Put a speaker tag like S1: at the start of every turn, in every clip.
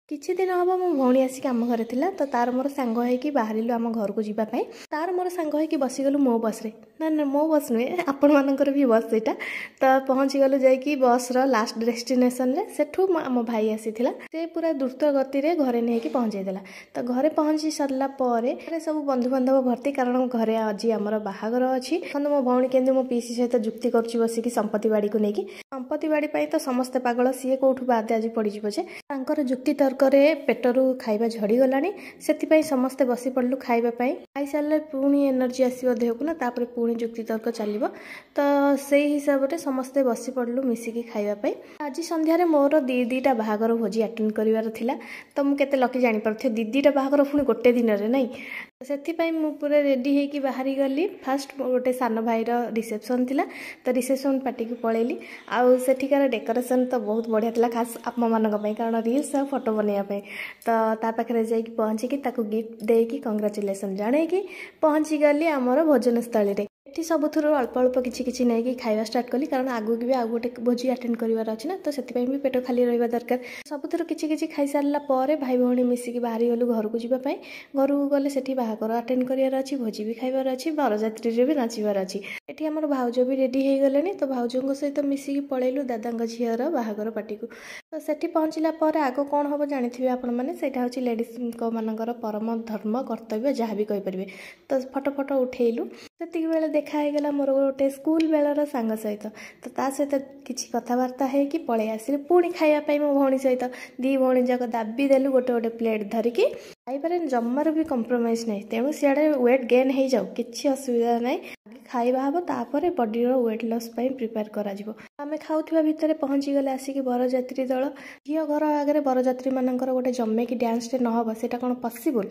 S1: किछि दिन हम मो भौणी आसिक आम घरे थिला तो तार मोर सांग होइकी बाहरिलु आम घर को जीवा पई तार मोर सांग होइकी बसिगलु मो बस रे ना ना मो बस नुहे आपण मानकर भी बस सेटा तो पहुँची गलु जाइकी बस रो लास्ट डेस्टिनेशन रे सेठू आम भाई आसीथिला से पूरा द्रुत गति रे घरे नेकी पहुँचाई देला तो घरे पहुँची सरला परे सब बंधु बांधव भर्ती कारण घरे आज आमर बाहागर अछि खंद मो भौणी केंदे मो पीसी सहित जुक्ति करछि बसिकी संपत्ति बाड़ी को नेकी संपत्ति बाड़ी पई तो समस्त पागल सीए कोठु बाद आज पड़ी जिवो जे तांकर जुक्ति तर्करे पेटरू खाइबा झड़ी गलानी सेति समस्ते बसी पड़लु खाइबा पई खाई सारले पुणी एनर्जी आसीबो देह को ना तापर पुणी जुक्ति तर्क चलिबो तो सेही हिसाब रे समस्ते बसी पड़लु मिसिकी खाइबा पई आज संध्या रे मोर दीदीटा बाहागर भोजी अटेंड करिवार थिला तो मु केते लकी जानि परथे दीदीटा बाहागर पुणी गोटे दिन रे नै सेति मु पूरा रेडी हेकी बाहरी गली फास्ट गोटे सान भाई रो रिसेप्शन थिला तो रिसेप्शन पार्टी को पळेली आउ सेठिकार डेकोरेशन तो बहुत बढ़िया थिला खास आप मानक पई कारण रील्स आ फोटो बनेया पे तो ता पाखरे जाइकी पहुँची ताको गिफ्ट देकी कंग्रेचुलेसन जानेकी पहुँची गली आमर भोजन स्थली रे एठी सबुथुर अल्प अल्प किछि किछि नेकी खाइबा स्टार्ट कली कारण आगु भी आ गोटे भोजी अटेंड करिवार अछि ना तो सेति भी पेट खाली रहबा दरकार सबुथुर किछि किछि खाइ सारला परे भाई भौणी मिसिकी बाहरी गलु घर को जीवा पई घर को गले सेठी बाहागर अटेंड करिवार अछि भोजी भी खाइबार अछि बरजात्री रे भी नाचिबार अछि एठी हमर भाउजो भी रेडी हे गलेनी तो भाउजोंग सहित मिसिकी पळेलु दादांग झियर बाहागर पार्टी को तो सेठी पहुँचला परे आगो कोन होबो जानिथिबे आपण माने सेटा होछि लेडीज को मानकर परम धर्म कर्तव्य जहाँ भी कहि परिबे तो फोटो फोटो उठेइलु सेति बेले देखा हे गला मोर गोटे स्कूल बेलर सांग सहित तो ता सहित किछि कथावार्ता हे कि पळे आसिले पुणी खाइबा पई मो भौणी सहित दी भौणी जाक दाबी देलु गोटे गोटे प्लेट धरिकी खाइबारे जम्मार भी कंप्रोमाइज नै तेणु सियाडे वेट गेन हे जाउ किछि असुविधा नै खाइबा हबो तापरे बॉडी रो वेट लॉस पई प्रिपेयर करा जिवो आमे खाउथिबा भितरे पहुँची गले आसिकी बरजात्री दल झियो घर आगे बरजात्री मानकर गोटे जम्मे की डांस टे न हबो सेटा कोन पॉसिबल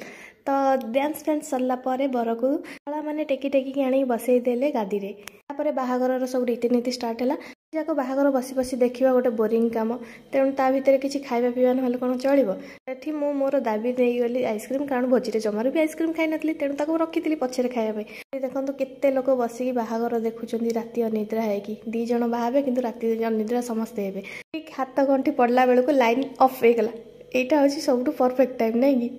S1: तो डांस सरला परे बर को कला माने टेकी टेकी आनी बसई देले गादी रे तापरे बाहागर सब रीतिनीति स्टार्ट हैला जाको बाहागर बसी बसी देखिबा गोटे बोरिंग काम तेणु ता भितर किछि खाइबा पिबा नहले कोन चलिबो एठी मु मोर दाबी देई गली आइसक्रीम कारण भोजी रे जमार भी आइसक्रीम खाइ नथली तेणु ताको रखिथिली पछरे खाइबा पई देखंतु केते लोक बसी बाहागर देखुचंदी राती अनिद्रा हेकी दी जण बाहाबे किंतु राती अनिद्रा समस्त हेबे ठीक हाथ गंठी पड़ला बेल को लाइन ऑफ हे गला एटा होची सबटु परफेक्ट टाइम नै कि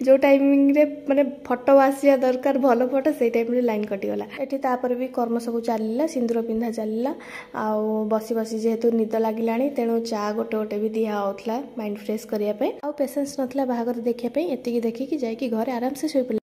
S1: जो टाइमिंग रे माने फोटो आसिया दरकार भलो फोटो से टाइम रे लाइन कटि गला एठी तापर भी कर्म सब चलिला सिंदूर पिंधा चलिला आ बसी बसी जेहेतु निद लागिलाणी तेणु चा गोटे गोटे भी दिया होतला माइंड फ्रेश करिया पे आ पेशेंस नथला बाहागर देखिया पे एतिकी देखि कि जाय कि घरे आराम से सोई